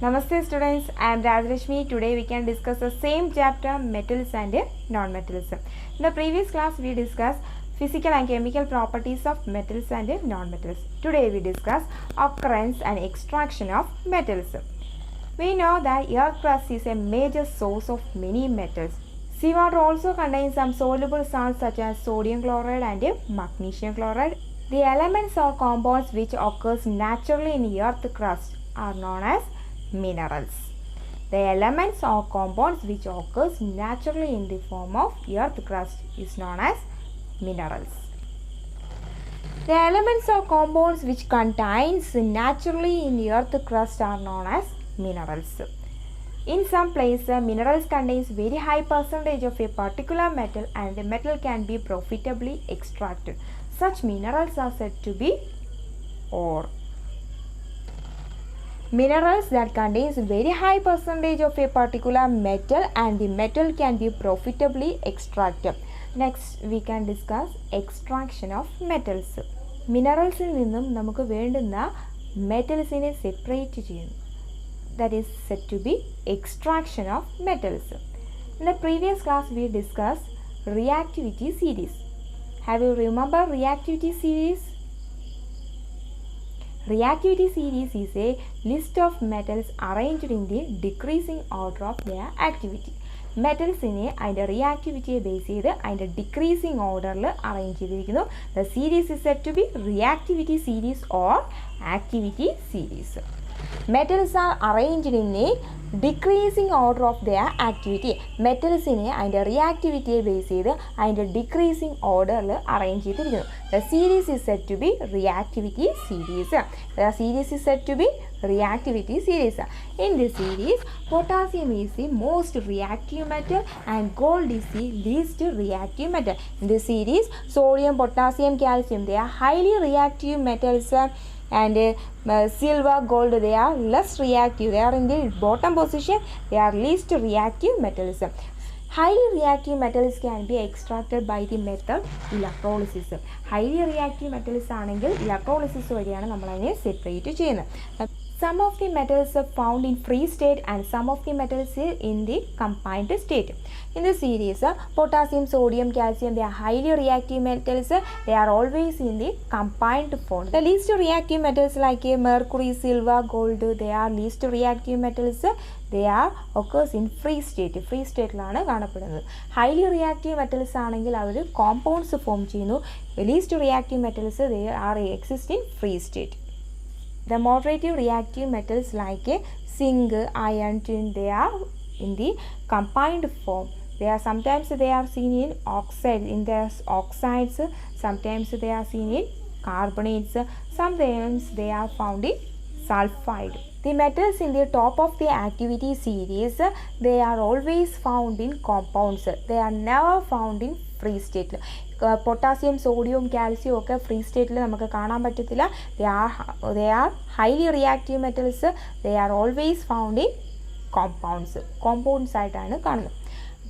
Namaste students, I am Rajrashmi. Today we can discuss the same chapter, metals and non-metals. In the previous class we discussed physical and chemical properties of metals and non-metals. Today we discuss occurrence and extraction of metals. We know that earth crust is a major source of many metals. Seawater also contains some soluble salts such as sodium chloride and magnesium chloride. The elements or compounds which occurs naturally in earth crust are known as minerals. The elements or compounds which occurs naturally in the form of earth crust is known as minerals. The elements or compounds which contains naturally in earth crust are known as minerals. In some places, minerals contains very high percentage of a particular metal and the metal can be profitably extracted. Such minerals are said to be ore. Minerals that contains very high percentage of a particular metal and the metal can be profitably extracted. Next we can discuss extraction of metals. Minerals il ninnum namukku vendunna metals ine separate cheyunu. That is said to be extraction of metals. In the previous class we discussed reactivity series. Have you remember reactivity series? Reactivity series is a list of metals arranged in the decreasing order of their activity. Metals in a reactivity base and decreasing order arranged. The series is said to be reactivity series or activity series. Metals are arranged in a decreasing order of their activity. Metals in a reactivity base and decreasing order arranged. The series is said to be reactivity series. The series is said to be reactivity series. In this series, potassium is the most reactive metal and gold is the least reactive metal. In this series, sodium, potassium, calcium, they are highly reactive metals. And silver, gold, they are less reactive. They are in the bottom position. They are least reactive metals. Highly reactive metals can be extracted by the method electrolysis. Highly reactive metals ആണെങ്കിൽ electrolysis വഴിയാണ് നമ്മൾ അതിനെ separate ചെയ്യുന്നത്. Some of the metals are found in free state and some of the metals in the combined state. In the series, potassium, sodium, calcium, they are highly reactive metals. They are always in the combined form. The least reactive metals like mercury, silver, gold, they are least reactive metals. They are occurs in free state. Free state ലാണ് കാണപ്പെടുന്നത്. Highly reactive metals ആണെങ്കിൽ അവർ compounds form ചെയ്യുന്നു. Least reactive metals they are exist in free state. The moderative reactive metals like zinc, iron, tin, they are in the combined form. They are sometimes they are seen in oxide, in their oxides. Sometimes they are seen in carbonates. Sometimes they are found in sulfide. The metals in the top of the activity series, they are always found in compounds. They are never found in free state. Potassium, sodium, calcium ഒക്കെ free state നമുക്ക് കാണാൻ പറ്റത്തില്ല. They are highly reactive metals. They are always found in compounds. Compounds ആയിട്ടാണ് കാണുന്നത്.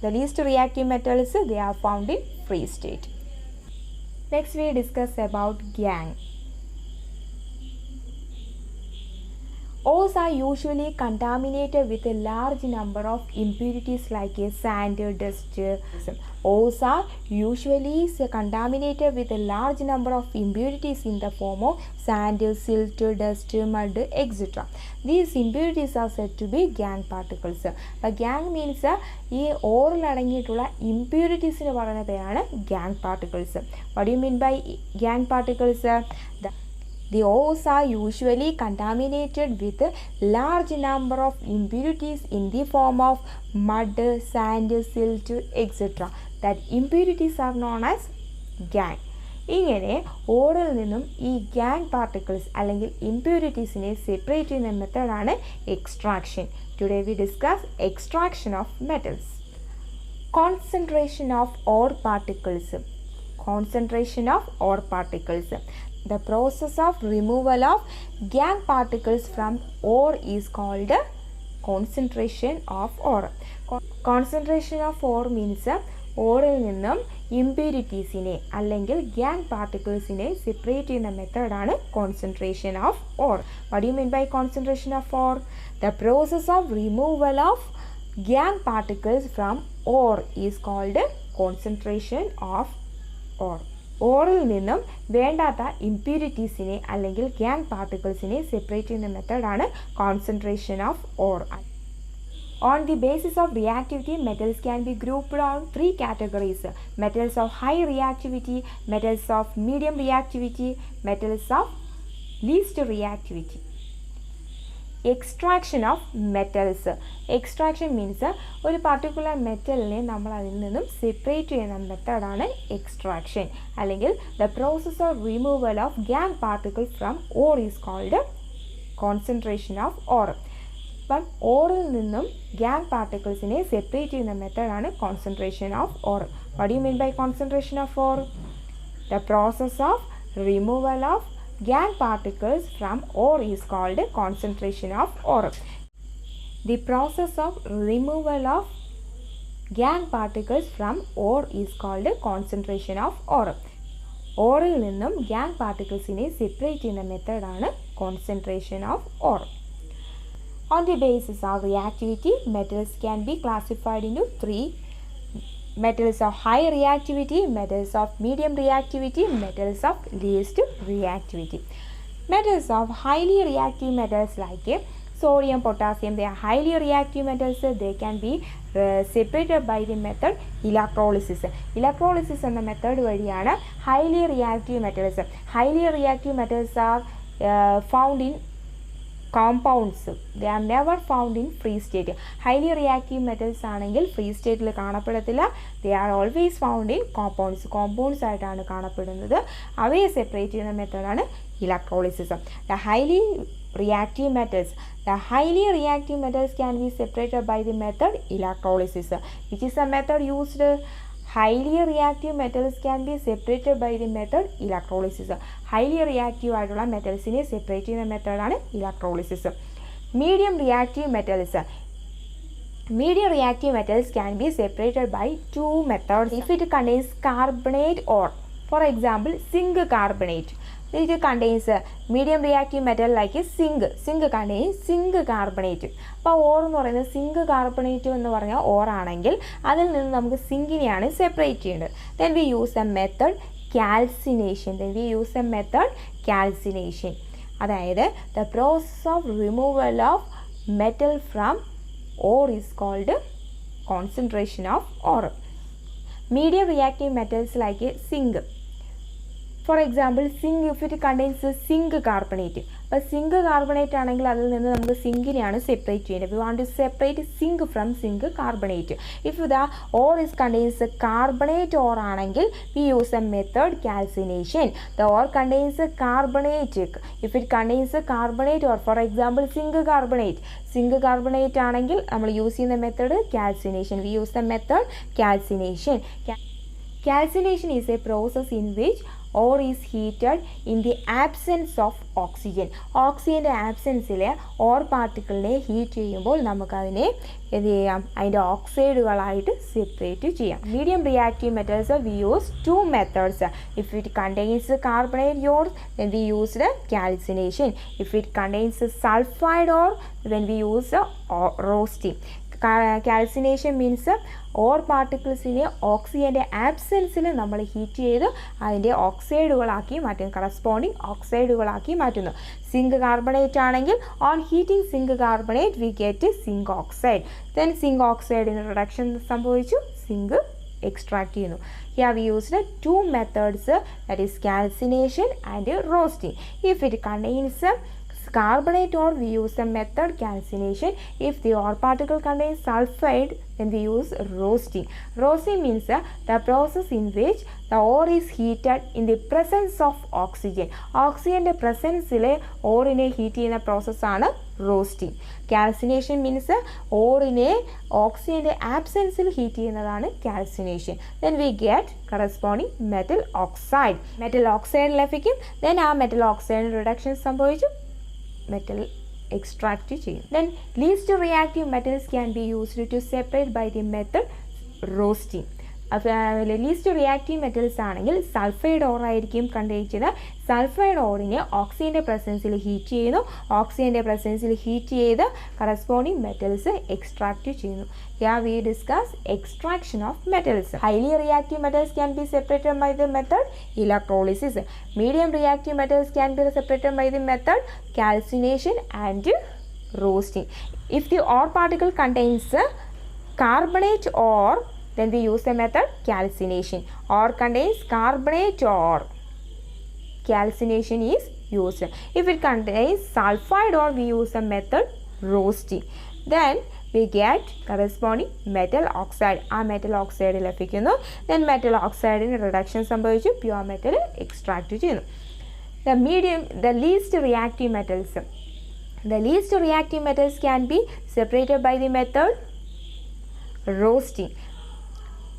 The least reactive metals they are found in free state. Next we discuss about gangue. Ores are usually contaminated with a large number of impurities like sand, dust. Ores are usually contaminated with a large number of impurities in the form of sand, silt, dust, mud, etc. These impurities are said to be gangue particles. But gangue means ഈ ഓറിൽ അടങ്ങിയിട്ടുള്ള ഇംപ്യൂരിറ്റീസിന് പറയുന്ന പേരാണ് gangue particles. What do you mean by gangue particles? The ores are usually contaminated with a large number of impurities in the form of mud, sand, silt, etc. That impurities are known as gangue. ഇങ്ങനെ ഓറിൽ നിന്നും ഈ gangue particles അല്ലെങ്കിൽ impuritiesനെ separate ചെയ്യുന്ന മെത്തേഡാണ് extraction. Today we discuss extraction of metals. Concentration of or particles. Concentration of ore particles. The process of removal of gangue particles from ore is called concentration of ore. Concentration of ore means ഓറിൽ നിന്നും ഇംപ്യൂരിറ്റീസിനെ അല്ലെങ്കിൽ gangue പാർട്ടിക്കിൾസിനെ separate ചെയ്യുന്ന മെത്തേഡാണ് concentration of ore. What you mean by concentration of ore? The process of removal of gangue particles from ore is called concentration of ore. ഓറിൽ നിന്നും വേണ്ടാത്ത ഇംപ്യൂരിറ്റീസിനെ അല്ലെങ്കിൽ ഗ്യാങ് പാർട്ടിക്കിൾസിനെ സെപ്പറേറ്റ് ചെയ്യുന്ന മെത്തേഡാണ് concentration of ore. On the basis of reactivity, metals can be grouped on 3 categories: metals of high reactivity, metals of medium reactivity, metals of least reactivity. Extraction of metals. Extraction means ഒരു particular മെറ്റലിനെ നമ്മൾ അതിൽ നിന്നും separate ചെയ്യുന്ന മെത്തേഡാണ് extraction. അല്ലെങ്കിൽ the process of removal of gang particle from ore is called concentration of ore. അപ്പം ഓറിൽ നിന്നും gangue പാർട്ടിക്കിൾസിനെ സെപ്പറേറ്റ് ചെയ്യുന്ന മെത്തേഡാണ് concentration of ore. What do you mean by concentration of ore? The process of removal of gangue particles from ore is called concentration of ore. The process of removal of gangue particles from ore is called concentration of ore. ഓറിൽ നിന്നും gangue പാർട്ടിക്കിൾസിനെ separate ചെയ്യുന്ന മെത്തേഡാണ് concentration of ore. On the basis of reactivity, metals can be classified into 3: metals of high reactivity, metals of medium reactivity, metals of least reactivity. Metals of highly reactive metals like sodium, potassium, they are highly reactive metals. They can be separated by the method electrolysis. Electrolysis എന്ന method വഴിയാണ് highly reactive metals. Highly reactive metals are found in compounds. They are never found in free state. Highly reactive metals ആണെങ്കിൽ free സ്റ്റേറ്റിൽ കാണപ്പെടത്തില്ല. They are always found in compounds. Compounds ആയിട്ടാണ് കാണപ്പെടുന്നത്. അവയെ separate ചെയ്യുന്ന മെത്തേഡാണ് electrolysis. The highly reactive metals can be separated by the method electrolysis. Which is a method used? Highly reactive metals can be separated by the method electrolysis. Highly reactive ആയിട്ടുള്ള മെറ്റൽസിനെ separate ചെയ്യുന്ന മെത്തേഡാണ് electrolysis. Medium reactive metals can be separated by 2 methods if it contains carbonate ore. For example, zinc carbonate. It contains medium reactive metal like zinc. Zinc contains zinc carbonate. അപ്പോൾ or എന്ന് പറയുന്നത് zinc carbonate എന്ന് പറഞ്ഞാൽ ഓറാണെങ്കിൽ അതിൽ നിന്ന് നമുക്ക് സിങ്കിനെയാണ് separate ചെയ്യേണ്ടത്. Then we use a method calcination. അതായത് the process of removal of metal from ore is called concentration of ore. Medium reactive metals like zinc. For example, zinc, if it contains zinc carbonate. അപ്പോൾ zinc carbonate ആണെങ്കിൽ അതിൽ നിന്ന് നമുക്ക് സിങ്കിനെയാണ് separate ചെയ്യേണ്ടത്. We want to separate zinc from zinc carbonate. If the ore contains carbonate ore ആണെങ്കിൽ we use a method calcination. The ore contains carbonate. If it contains carbonate ore, for example, zinc carbonate ആണെങ്കിൽ നമ്മൾ use ചെയ്യുന്ന method calcination. We use the method calcination. Calcination is a process in which ore is heated in the absence of oxygen. ഓക്സിജൻ്റെ ആബ്സെൻസിൽ or പാർട്ടിക്കിളിനെ heat ചെയ്യുമ്പോൾ നമുക്കതിനെ എന്ത് ചെയ്യാം? അതിൻ്റെ ഓക്സൈഡുകളായിട്ട് separate ചെയ്യാം. Medium reactive metals we use 2 methods. If it contains carbonate ore, then we use the calcination. If it contains sulfide ore, then we use roasting. Calcination means ore പാർട്ടിക്കിൾസിനെ ഓക്സിജൻ്റെ ആബ്സെൻസിൽ നമ്മൾ ഹീറ്റ് ചെയ്ത് അതിൻ്റെ ഓക്സൈഡുകളാക്കി മാറ്റും, കറസ്പോണ്ടിങ് ഓക്സൈഡുകളാക്കി മാറ്റുന്നു. സിങ്ക് കാർബണേറ്റ് ആണെങ്കിൽ on heating zinc carbonate we get zinc oxide. Then zinc ഓക്സൈഡിന് റിഡക്ഷൻ സംഭവിച്ചു, സിങ്ക് എക്സ്ട്രാക്ട് ചെയ്യുന്നു. Here we used 2 methods, that is calcination and roasting. If it contains carbonate ore, we use the method calcination. If the ore particle contains sulfide, then we use roasting. Roasting means the process in which the ore is heated in the presence of oxygen. ഓക്സിജൻ്റെ പ്രസൻസിലെ ഓറിനെ heat ചെയ്യുന്ന പ്രോസസ്സാണ് roasting. Calcination means ഓറിനെ ഓക്സിജൻ്റെ ആബ്സെൻസിൽ heat ചെയ്യുന്നതാണ് calcination. Then we get corresponding metal oxide. Metal oxide ലഭിക്കും. Then ആ metal ഓക്സൈഡിന് റിഡക്ഷൻ സംഭവിച്ചു, മെറ്റൽ എക്സ്ട്രാക്റ്റ് ചെയ്യും. Then least reactive metals can be used to separate by the method roasting. Least reactive metals ആണെങ്കിൽ sulphide ore ആയിരിക്കും contain ചെയ്ത് sulphide ഓറിനെ ഓക്സിജൻ്റെ പ്രസൻസിൽ ഹീറ്റ് ചെയ്യുന്നു ഓക്സിജൻ്റെ പ്രസൻസിൽ ഹീറ്റ് ചെയ്ത് കറസ്പോണ്ടിങ് മെറ്റൽസ് എക്സ്ട്രാക്റ്റ് ചെയ്യുന്നു. Here we discuss extraction of metals. Highly reactive metals can be separated by the method electrolysis. Medium reactive metals can be separated by the method calcination and roasting. If the ore particle contains carbonate ore, then we use the method calcination. Ore contains carbonate ore, calcination is used. If it contains sulfide ore, we use the method roasting. Then we get corresponding metal oxide. ആ metal oxide ലഭിക്കുന്നു. Then metal ഓക്സൈഡിന് reduction സംഭവിച്ചു pure metal extract ചെയ്യുന്നു. The least reactive metals can be separated by the method roasting.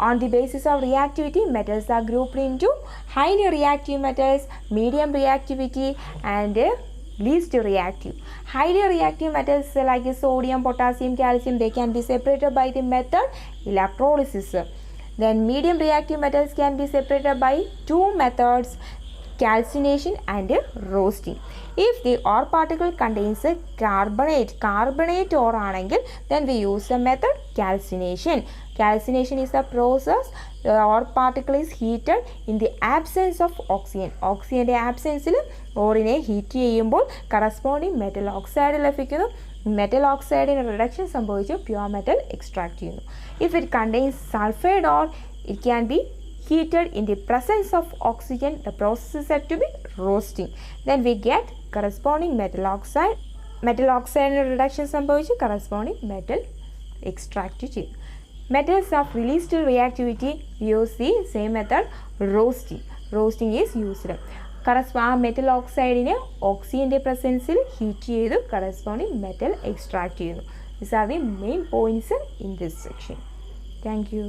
On the basis of reactivity, metals are grouped into highly reactive metals, medium reactivity, and least reactive. Highly reactive metals like sodium, potassium, calcium, they can be separated by the method electrolysis. Then medium reactive metals can be separated by two methods, calcination and roasting. If the ore particle contains carbonate ore ആണെങ്കിൽ then we use the method calcination. Calcination is the process the ore particle is heated in the absence of oxygen. ഓക്സിജൻ്റെ ആബ്സെൻസിൽ ഓറിനെ heat ചെയ്യുമ്പോൾ corresponding metal oxide ലഭിക്കുന്നു. Metal ഓക്സൈഡിന് reduction സംഭവിച്ചു pure metal extract ചെയ്യുന്നു. If it contains sulphide or it can be heated in the presence of oxygen. The process is said to be roasting. Then we get corresponding metal oxide. Metal oxide reduction സംഭവിച്ചു corresponding metal extract ചെയ്യും. Metals of released reactivity use the same method roasting. Roasting is used. ആ metal ഓക്സൈഡിനെ ഓക്സിജൻ്റെ പ്രസൻസിൽ heat ചെയ്ത് corresponding metal extract ചെയ്യുന്നു. These are the main points in this section. Thank you.